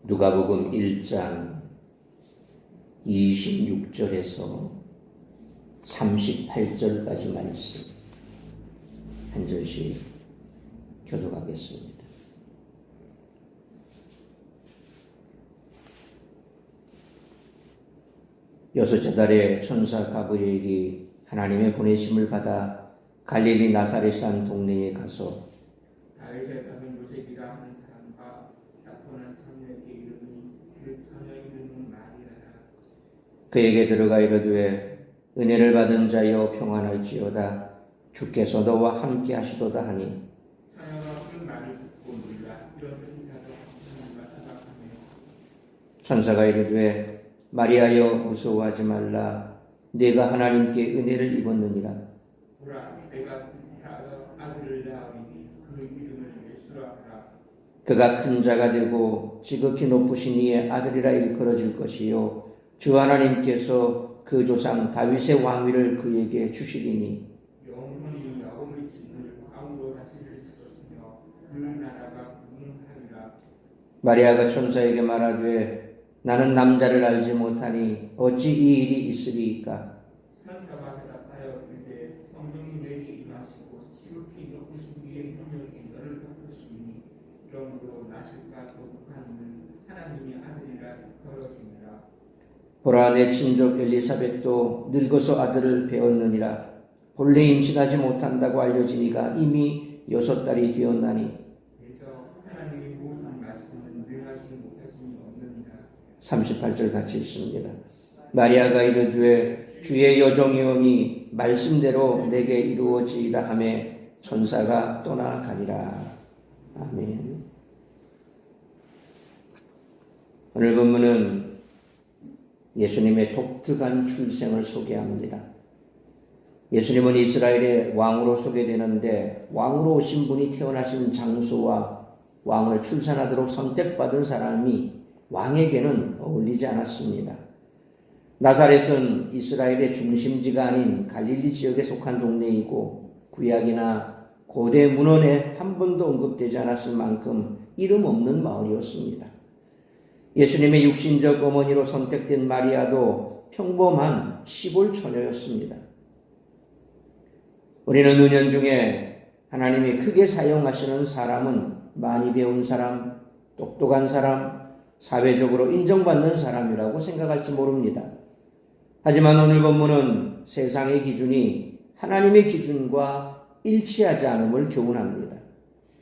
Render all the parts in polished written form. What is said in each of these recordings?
누가복음 1장 26절에서 38절까지 말씀 한 절씩 교독하겠습니다. 여섯째 달에 천사 가브리엘이 하나님의 보내심을 받아 갈릴리 나사렛이라는 동네에 가서 다윗의 자손 요셉이라 하는 사람과 약혼한 처녀에게 이르니 그 처녀의 이름은 마리아라. 그에게 들어가 이르되 은혜를 받은 자여 평안할지어다 주께서 너와 함께 하시도다 하니 처녀가 그 말을 듣고 놀라 이런 행사도 하나님과 생각하며 천사가 이르되 마리아여 무서워하지 말라 네가 하나님께 은혜를 입었느니라. 보라 내가 아들을 낳으리니 그 이름을 예수라 하라. 그가 큰 자가 되고 지극히 높으신 이의 아들이라 일컬어질 것이요 주 하나님께서 그 조상 다윗의 왕위를 그에게 주시리니 영원히 야곱의 집을 왕으로 다스릴 것이며 그 나라가 무궁하리라. 마리아가 천사에게 말하되 나는 남자를 알지 못하니 어찌 이 일이 있으리이까. 천사가 대답하여 이르되 성령이 내게 임하시고 지극히 높으신 이의 능력이 너를 덮으시니 그러므로 나실까 거룩한 하나님의 아들이라 걸어지니라. 보라 내 친족 엘리사벳도 늙어서 아들을 배웠느니라. 본래 임신하지 못한다고 알려지니가 이미 6달이 되었나니 그래서 하나님의 모든 말씀은 능하시니 못하심이 없느니라. 38절 같이 있습니다. 마리아가 이르되 주의 여종이오니 말씀대로 내게 이루어지이다 하매 천사가 떠나가니라. 아멘. 오늘 본문은 예수님의 독특한 출생을 소개합니다. 예수님은 이스라엘의 왕으로 소개되는데 왕으로 오신 분이 태어나신 장소와 왕을 출산하도록 선택받은 사람이 왕에게는 어울리지 않았습니다. 나사렛은 이스라엘의 중심지가 아닌 갈릴리 지역에 속한 동네이고 구약이나 고대 문헌에 한 번도 언급되지 않았을 만큼 이름 없는 마을이었습니다. 예수님의 육신적 어머니로 선택된 마리아도 평범한 시골 처녀였습니다. 우리는 은연중에 하나님이 크게 사용하시는 사람은 많이 배운 사람, 똑똑한 사람, 사회적으로 인정받는 사람이라고 생각할지 모릅니다. 하지만 오늘 본문은 세상의 기준이 하나님의 기준과 일치하지 않음을 교훈합니다.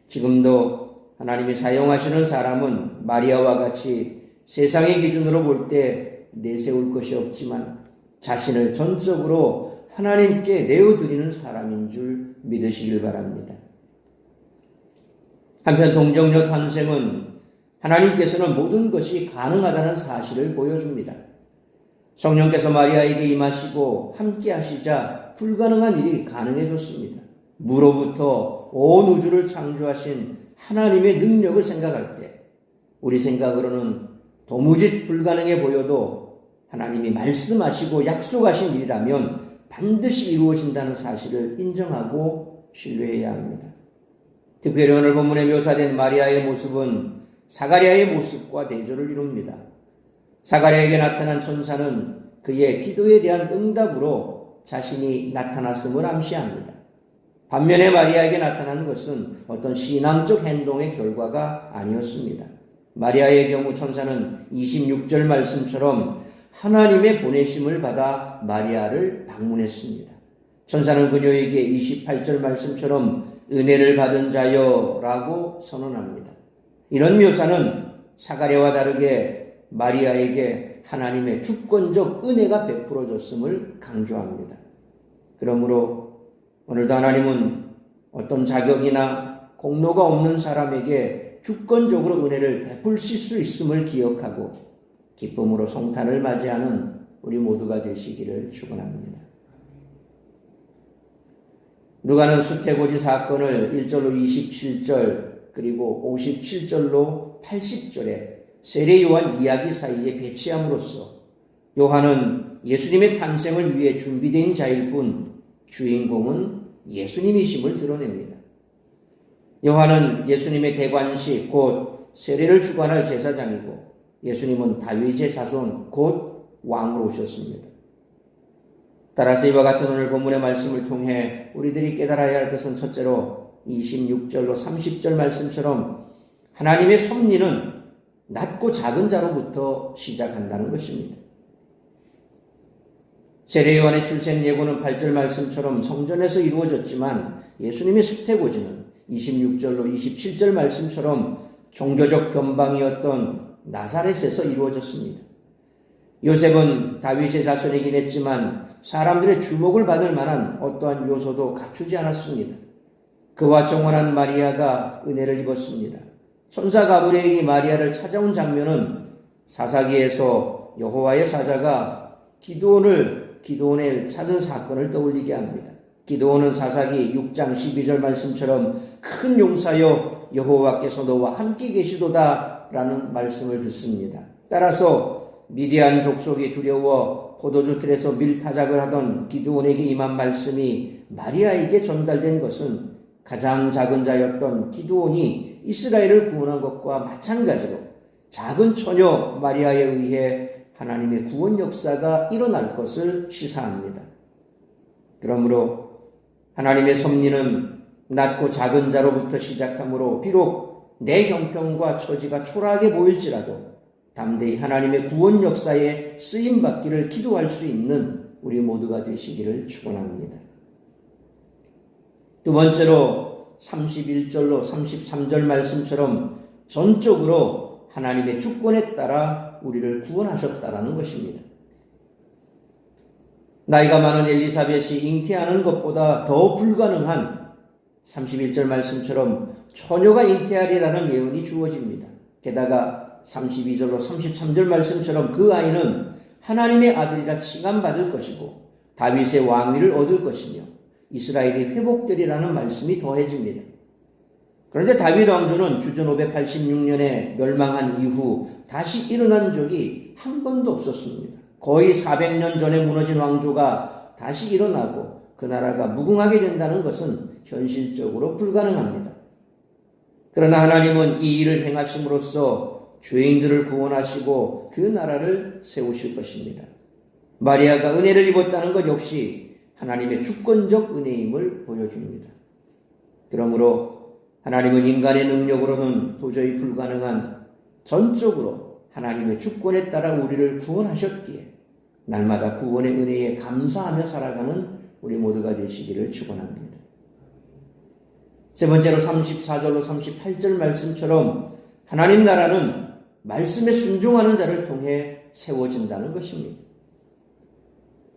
지금도 하나님이 사용하시는 사람은 마리아와 같이 세상의 기준으로 볼 때 내세울 것이 없지만 자신을 전적으로 하나님께 내어드리는 사람인 줄 믿으시길 바랍니다. 한편 동정녀 탄생은 하나님께서는 모든 것이 가능하다는 사실을 보여줍니다. 성령께서 마리아에게 임하시고 함께 하시자 불가능한 일이 가능해졌습니다. 무로부터 온 우주를 창조하신 하나님의 능력을 생각할 때 우리 생각으로는 도무지 불가능해 보여도 하나님이 말씀하시고 약속하신 일이라면 반드시 이루어진다는 사실을 인정하고 신뢰해야 합니다. 특별히 오늘 본문에 묘사된 마리아의 모습은 사가랴의 모습과 대조를 이룹니다. 사가랴에게 나타난 천사는 그의 기도에 대한 응답으로 자신이 나타났음을 암시합니다. 반면에 마리아에게 나타난 것은 어떤 신앙적 행동의 결과가 아니었습니다. 마리아의 경우 천사는 26절 말씀처럼 하나님의 보내심을 받아 마리아를 방문했습니다. 천사는 그녀에게 28절 말씀처럼 은혜를 받은 자여라고 선언합니다. 이런 묘사는 사가랴와 다르게 마리아에게 하나님의 주권적 은혜가 베풀어졌음을 강조합니다. 그러므로 오늘도 하나님은 어떤 자격이나 공로가 없는 사람에게 주권적으로 은혜를 베풀실 수 있음을 기억하고 기쁨으로 성탄을 맞이하는 우리 모두가 되시기를 축원합니다. 누가는 수태고지 사건을 1절로 27절 그리고 57절로 80절에 세례 요한 이야기 사이에 배치함으로써 요한은 예수님의 탄생을 위해 준비된 자일 뿐 주인공은 예수님이심을 드러냅니다. 요한은 예수님의 대관식 곧 세례를 주관할 제사장이고 예수님은 다윗의 자손 곧 왕으로 오셨습니다. 따라서 이와 같은 오늘 본문의 말씀을 통해 우리들이 깨달아야 할 것은 첫째로 26절로 30절 말씀처럼 하나님의 섭리는 낮고 작은 자로부터 시작한다는 것입니다. 세례요한의 출생 예고는 8절 말씀처럼 성전에서 이루어졌지만 예수님의 수태고지는 26절로 27절 말씀처럼 종교적 변방이었던 나사렛에서 이루어졌습니다. 요셉은 다윗의 자손이긴 했지만 사람들의 주목을 받을 만한 어떠한 요소도 갖추지 않았습니다. 그와 정혼한 마리아가 은혜를 입었습니다. 천사 가브리엘이 마리아를 찾아온 장면은 사사기에서 여호와의 사자가 기드온을 찾은 사건을 떠올리게 합니다. 기드온은 사사기 6장 12절 말씀처럼 큰 용사여 여호와께서 너와 함께 계시도다 라는 말씀을 듣습니다. 따라서 미디안 족속이 두려워 포도주 틀에서 밀타작을 하던 기드온에게 임한 말씀이 마리아에게 전달된 것은 가장 작은 자였던 기드온이 이스라엘을 구원한 것과 마찬가지로 작은 처녀 마리아에 의해 하나님의 구원 역사가 일어날 것을 시사합니다. 그러므로 하나님의 섭리는 낮고 작은 자로부터 시작하므로 비록 내 형편과 처지가 초라하게 보일지라도 담대히 하나님의 구원 역사에 쓰임받기를 기도할 수 있는 우리 모두가 되시기를 축원합니다. 두 번째로 31절로 33절 말씀처럼 전적으로 하나님의 주권에 따라 우리를 구원하셨다라는 것입니다. 나이가 많은 엘리사벳이 잉태하는 것보다 더 불가능한 31절 말씀처럼 처녀가 잉태하리라는 예언이 주어집니다. 게다가 32절로 33절 말씀처럼 그 아이는 하나님의 아들이라 칭함받을 것이고 다윗의 왕위를 얻을 것이며 이스라엘이 회복되리라는 말씀이 더해집니다. 그런데 다윗 왕조는 주전 586년에 멸망한 이후 다시 일어난 적이 한 번도 없었습니다. 거의 400년 전에 무너진 왕조가 다시 일어나고 그 나라가 무궁하게 된다는 것은 현실적으로 불가능합니다. 그러나 하나님은 이 일을 행하심으로써 죄인들을 구원하시고 그 나라를 세우실 것입니다. 마리아가 은혜를 입었다는 것 역시 하나님의 주권적 은혜임을 보여줍니다. 그러므로 하나님은 인간의 능력으로는 도저히 불가능한 전적으로 하나님의 주권에 따라 우리를 구원하셨기에 날마다 구원의 은혜에 감사하며 살아가는 우리 모두가 되시기를 축원합니다. 세 번째로 34절로 38절 말씀처럼 하나님 나라는 말씀에 순종하는 자를 통해 세워진다는 것입니다.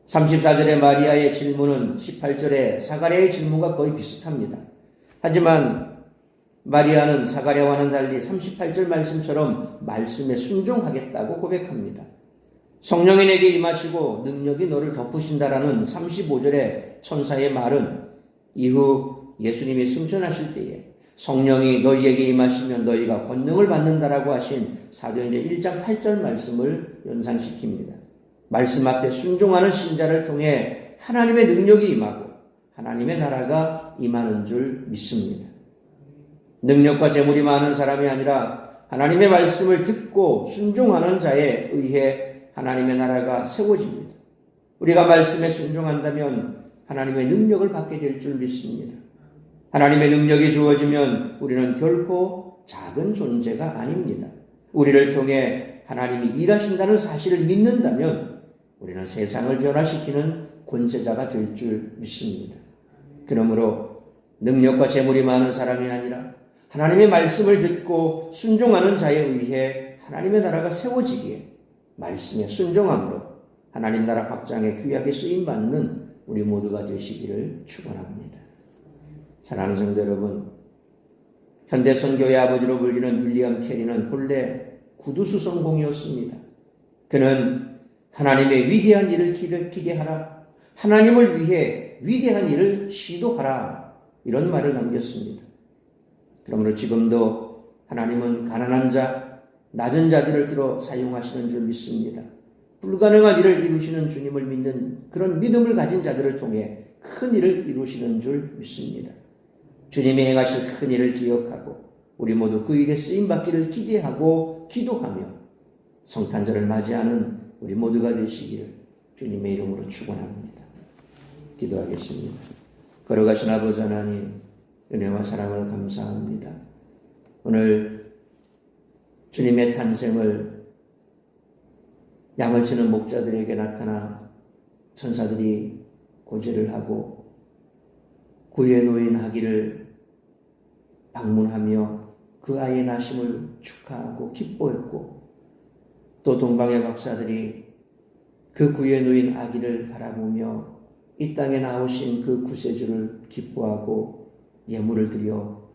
34절의 마리아의 질문은 18절의 사가랴의 질문과 거의 비슷합니다. 하지만 마리아는 사가랴와는 달리 38절 말씀처럼 말씀에 순종하겠다고 고백합니다. 성령이 내게 임하시고 능력이 너를 덮으신다라는 35절의 천사의 말은 이후 예수님이 승천하실 때에 성령이 너희에게 임하시면 너희가 권능을 받는다라고 하신 사도행전 1장 8절 말씀을 연상시킵니다. 말씀 앞에 순종하는 신자를 통해 하나님의 능력이 임하고 하나님의 나라가 임하는 줄 믿습니다. 능력과 재물이 많은 사람이 아니라 하나님의 말씀을 듣고 순종하는 자에 의해 하나님의 나라가 세워집니다. 우리가 말씀에 순종한다면 하나님의 능력을 받게 될 줄 믿습니다. 하나님의 능력이 주어지면 우리는 결코 작은 존재가 아닙니다. 우리를 통해 하나님이 일하신다는 사실을 믿는다면 우리는 세상을 변화시키는 권세자가 될 줄 믿습니다. 그러므로 능력과 재물이 많은 사람이 아니라 하나님의 말씀을 듣고 순종하는 자에 의해 하나님의 나라가 세워지기에 말씀에 순종함으로 하나님 나라 확장에 귀하게 쓰임받는 우리 모두가 되시기를 축원합니다. 사랑하는 성도 여러분, 현대 선교의 아버지로 불리는 윌리엄 캐리는 본래 구두수성공이었습니다. 그는 하나님의 위대한 일을 기대하라, 하나님을 위해 위대한 일을 시도하라, 이런 말을 남겼습니다. 그러므로 지금도 하나님은 가난한 자, 낮은 자들을 들어 사용하시는 줄 믿습니다. 불가능한 일을 이루시는 주님을 믿는 그런 믿음을 가진 자들을 통해 큰 일을 이루시는 줄 믿습니다. 주님이 행하실 큰 일을 기억하고 우리 모두 그 일에 쓰임받기를 기대하고 기도하며 성탄절을 맞이하는 우리 모두가 되시기를 주님의 이름으로 축원합니다. 기도하겠습니다. 걸어가신 아버지 하나님, 은혜와 사랑을 감사합니다. 오늘 주님의 탄생을 양을 치는 목자들에게 나타나 천사들이 고제를 하고 구유에 놓인 아기를 방문하며 그 아이의 나심을 축하하고 기뻐했고, 또 동방의 박사들이 그 구유에 놓인 아기를 바라보며 이 땅에 나오신 그 구세주를 기뻐하고 예물을 드려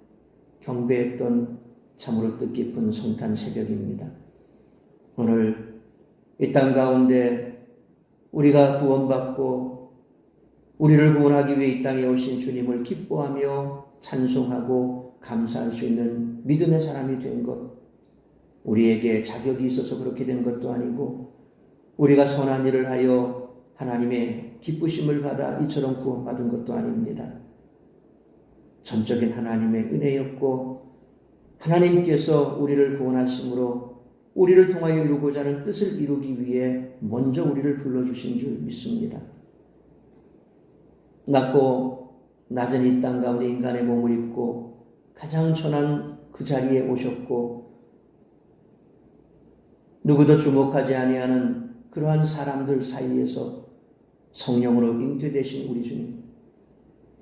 경배했던 참으로 뜻깊은 성탄 새벽입니다. 오늘 이 땅 가운데 우리가 구원받고 우리를 구원하기 위해 이 땅에 오신 주님을 기뻐하며 찬송하고 감사할 수 있는 믿음의 사람이 된 것, 우리에게 자격이 있어서 그렇게 된 것도 아니고 우리가 선한 일을 하여 하나님의 기쁘심을 받아 이처럼 구원받은 것도 아닙니다. 전적인 하나님의 은혜였고 하나님께서 우리를 구원하심으로 우리를 통하여 이루고자 하는 뜻을 이루기 위해 먼저 우리를 불러주신 줄 믿습니다. 낮고 낮은 이 땅 가운데 인간의 몸을 입고 가장 천한 그 자리에 오셨고, 누구도 주목하지 아니하는 그러한 사람들 사이에서 성령으로 잉태되신 우리 주님,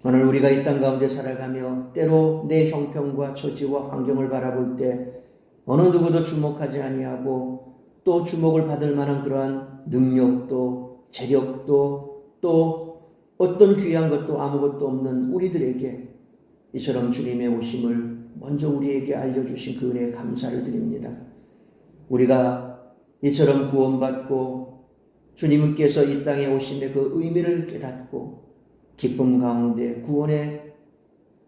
오늘 우리가 이 땅 가운데 살아가며 때로 내 형편과 처지와 환경을 바라볼 때 어느 누구도 주목하지 아니하고 또 주목을 받을 만한 그러한 능력도 재력도 또 어떤 귀한 것도 아무것도 없는 우리들에게 이처럼 주님의 오심을 먼저 우리에게 알려주신 그 은혜에 감사를 드립니다. 우리가 이처럼 구원받고 주님께서 이 땅에 오심의 그 의미를 깨닫고 기쁨 가운데 구원의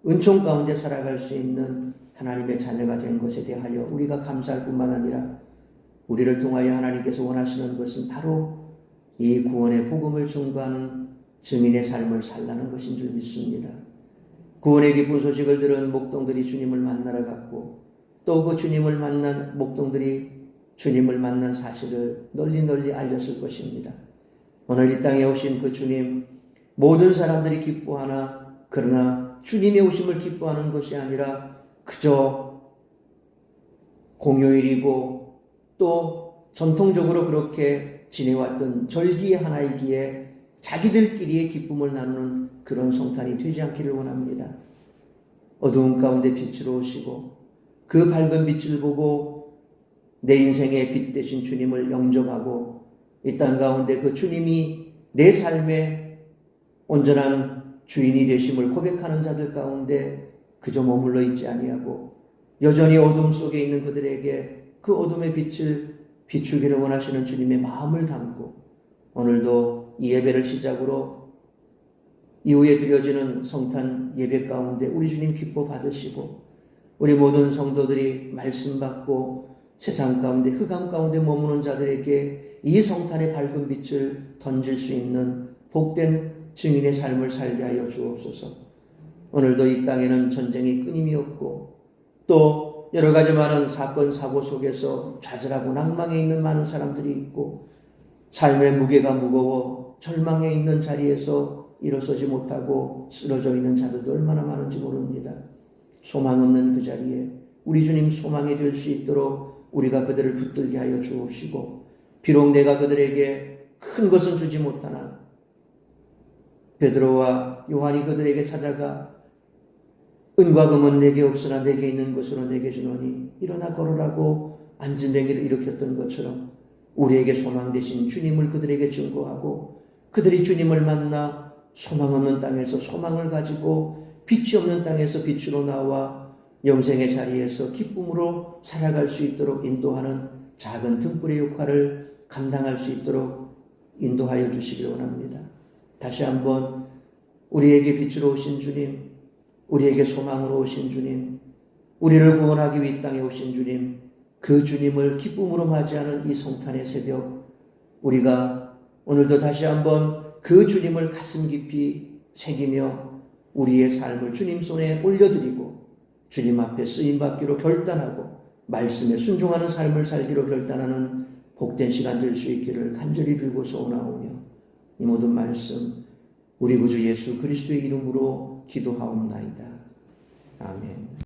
은총 가운데 살아갈 수 있는 하나님의 자녀가 된 것에 대하여 우리가 감사할 뿐만 아니라 우리를 통하여 하나님께서 원하시는 것은 바로 이 구원의 복음을 증거하는 증인의 삶을 살라는 것인 줄 믿습니다. 구원의 기쁜 소식을 들은 목동들이 주님을 만나러 갔고, 또 그 주님을 만난 목동들이 주님을 만난 사실을 널리 알렸을 것입니다. 오늘 이 땅에 오신 그 주님, 모든 사람들이 기뻐하나 그러나 주님의 오심을 기뻐하는 것이 아니라 그저 공휴일이고 또 전통적으로 그렇게 지내왔던 절기의 하나이기에 자기들끼리의 기쁨을 나누는 그런 성탄이 되지 않기를 원합니다. 어두운 가운데 빛으로 오시고 그 밝은 빛을 보고 내 인생의 빛 되신 주님을 영접하고 이 땅 가운데 그 주님이 내 삶의 온전한 주인이 되심을 고백하는 자들 가운데 그저 머물러 있지 아니하고 여전히 어둠 속에 있는 그들에게 그 어둠의 빛을 비추기를 원하시는 주님의 마음을 담고 오늘도 이 예배를 시작으로 이후에 드려지는 성탄 예배 가운데 우리 주님 기뻐 받으시고 우리 모든 성도들이 말씀 받고 세상 가운데 흑암 가운데 머무는 자들에게 이 성탄의 밝은 빛을 던질 수 있는 복된 증인의 삶을 살게 하여 주옵소서. 오늘도 이 땅에는 전쟁이 끊임이 없고 또 여러 가지 많은 사건 사고 속에서 좌절하고 낭망해 있는 많은 사람들이 있고 삶의 무게가 무거워 절망해 있는 자리에서 일어서지 못하고 쓰러져 있는 자들도 얼마나 많은지 모릅니다. 소망 없는 그 자리에 우리 주님 소망이 될 수 있도록 우리가 그들을 붙들게 하여 주옵시고, 비록 내가 그들에게 큰 것은 주지 못하나 베드로와 요한이 그들에게 찾아가 은과 금은 내게 없으나 내게 있는 것으로 내게 주노니 일어나 걸으라고 안진뱅이를 일으켰던 것처럼 우리에게 소망 되신 주님을 그들에게 증거하고 그들이 주님을 만나 소망 없는 땅에서 소망을 가지고 빛이 없는 땅에서 빛으로 나와 영생의 자리에서 기쁨으로 살아갈 수 있도록 인도하는 작은 등불의 역할을 감당할 수 있도록 인도하여 주시길 원합니다. 다시 한번 우리에게 빛으로 오신 주님, 우리에게 소망으로 오신 주님, 우리를 구원하기 위해 이 땅에 오신 주님, 그 주님을 기쁨으로 맞이하는 이 성탄의 새벽, 우리가 오늘도 다시 한번 그 주님을 가슴 깊이 새기며 우리의 삶을 주님 손에 올려드리고 주님 앞에 쓰임받기로 결단하고 말씀에 순종하는 삶을 살기로 결단하는 복된 시간 될 수 있기를 간절히 빌고 소원하오며 이 모든 말씀 우리 구주 예수 그리스도의 이름으로 기도하옵나이다. 아멘.